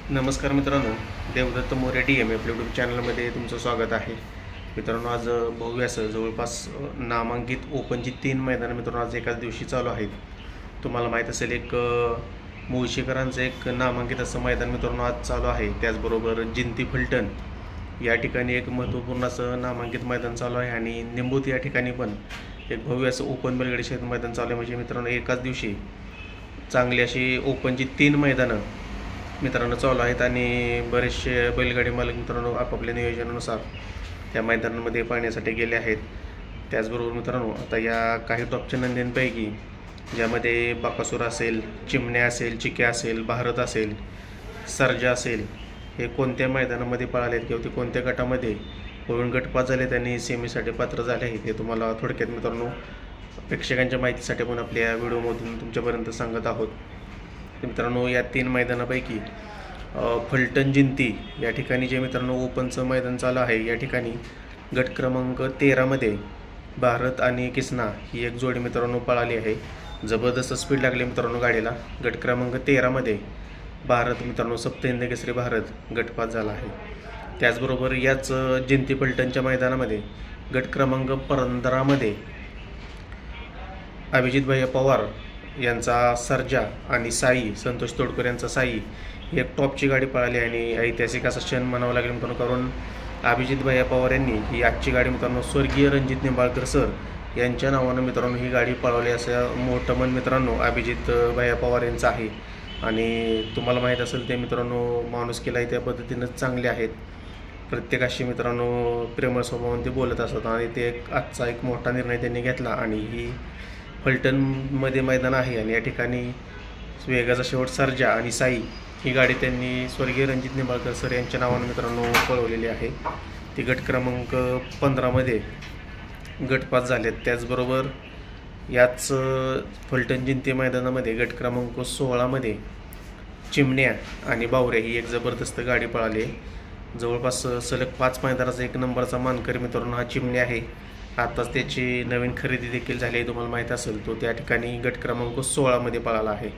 नमस्कार मित्रांनो, देवदत्त मोरे DM आपल्या यूट्यूब चॅनलमध्ये तुमचं स्वागत आहे. मित्रांनो, आज भव्य असं जवळपास नामांकित ओपनची 3 मैदानं मित्रांनो आज एकाच दिवशी चालू आहेत. तुम्हाला माहीत असेल एक मुळशीकरांचं एक नामांकित असं मैदान मित्रांनो आज चालू आहे. त्याचबरोबर जिंती फलटण या ठिकाणी एक महत्त्वपूर्ण असं नामांकित मैदान चालू आहे आणि निंबूत या ठिकाणी पण एक भव्य असं ओपन बैलगाडी शर्यत मैदान चालू आहे. म्हणजे मित्रांनो एकाच दिवशी चांगली अशी ओपनची 3 मैदानं मित्रांनो चालू आहेत आणि बरेचसे बैलगाडी मालक मित्रांनो आपापल्या नियोजनानुसार त्या मैदानांमध्ये पाहण्यासाठी गेले आहेत. त्याचबरोबर मित्रांनो आता या काही टॉपच्या नंदींपैकी ज्यामध्ये बकासूर असेल, चिमण्या असेल, चिक्या असेल, भारत असेल, सर्जा असेल, हे कोणत्या मैदानामध्ये पळाले आहेत किंवा ते कोणत्या गटामध्ये पळून गट पास झाले त्यांनी सेमीसाठी पात्र झाले आहेत हे तुम्हाला थोडक्यात मित्रांनो प्रेक्षकांच्या माहितीसाठी आपण आपल्या व्हिडिओमधून तुमच्यापर्यंत सांगत आहोत. मित्रांनो या 3 मैदानापैकी फलटण जिंती या ठिकाणी जे मित्रांनो ओपनचं मैदान चालू आहे या ठिकाणी गट क्रमांक 13मध्ये भारत आणि किसना ही एक जोडी मित्रांनो पळाली आहे. जबरदस्त स्पीड लागली मित्रांनो गाडीला. गट क्रमांक 13मध्ये भारत मित्रांनो सप्तहिंद केसरी भारत गटपास झाला आहे. त्याचबरोबर याच जिंती फलटणच्या मैदानामध्ये गट क्रमांक 15मध्ये अभिजित भैया पवार यांचा सर्जा आणि साई, संतोष तोडकर यांचा साई ही एक टॉपची गाडी पळाली आणि ऐतिहासिक असा क्षण म्हणावं लागेल मित्रांनो, कारण अभिजित भैया पवार यांनी ही आजची गाडी मित्रांनो स्वर्गीय रणजित निंबाळकर सर यांच्या नावानं मित्रांनो ही गाडी पळवली. असं मोठं मन मित्रांनो अभिजित भैया पवार यांचं आहे आणि तुम्हाला माहीत असेल ते मित्रांनो माणुसकीला त्या पद्धतीनं चांगले आहेत. प्रत्येकाशी मित्रांनो प्रेमळ स्वभावाने ते बोलत असतात आणि ते आजचा एक मोठा निर्णय त्यांनी घेतला आणि ही फलटणमध्ये मैदान आहे आणि या ठिकाणी वेगाचा शेवट सर्जा आणि साई ही गाडी त्यांनी स्वर्गीय रणजित निंबाळकर सर यांच्या नावानं मित्रांनो पळवलेली आहे. ती गट क्रमांक 15मध्ये गटपास झालेत. त्याचबरोबर याच फलटण जिंती मैदानामध्ये गट क्रमांक 16मध्ये चिमण्या आणि बावऱ्या ही एक जबरदस्त गाडी पळाली आहे. जवळपास सलग 5 मैदानाचा 1 नंबरचा मानकरी मित्रांनो हा चिमण्या आहे. आताच त्याची नवीन खरेदी देखील झाली आहे, तुम्हाला माहीत असेल. तो त्या ठिकाणी गट क्रमांक 16मध्ये पळाला आहे.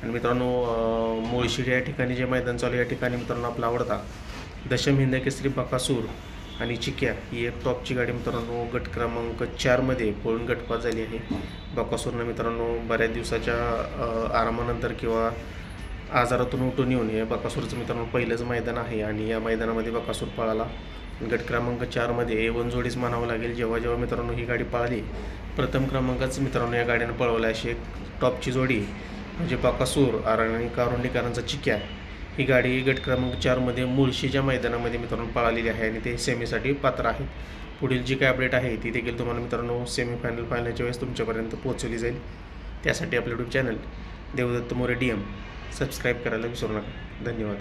आणि मित्रांनो मुळशी या ठिकाणी जे मैदान चालू या ठिकाणी मित्रांनो आपला आवडता दशम हिंद केसरी बकासूर आणि चिक्या ही एक टॉपची गाडी मित्रांनो गट क्रमांक 4मध्ये पळून गटपास झाली आहे. बकासूरनं मित्रांनो बऱ्याच दिवसाच्या आरामानंतर किंवा आजारातून उठून येऊन हे बकासूरचं मित्रांनो पहिलंच मैदान आहे आणि या मैदानामध्ये बकासूर पळाला. गट क्रमांक 4मध्ये A1 जोडीच म्हणावं लागेल. जेव्हा जेव्हा मित्रांनो ही गाडी पळाली प्रथम क्रमांकाच मित्रांनो या गाडीनं पळवला. अशी एक टॉपची जोडी म्हणजे बकासूर आणि कारुंडीकरांचा चिक्या ही गाडी गट क्रमांक 4मध्ये मुळशीच्या मैदानामध्ये मित्रांनो पळालेली आहे आणि ते सेमीसाठी पात्र आहेत. पुढील जी काही अपडेट आहे ती देखील तुम्हाला मित्रांनो सेमीफायनल फायनलच्या वेळेस तुमच्यापर्यंत पोहोचवली जाईल. त्यासाठी आपलं YouTube channel Devdatta More DM subscribe करायला विसरू नका. धन्यवाद.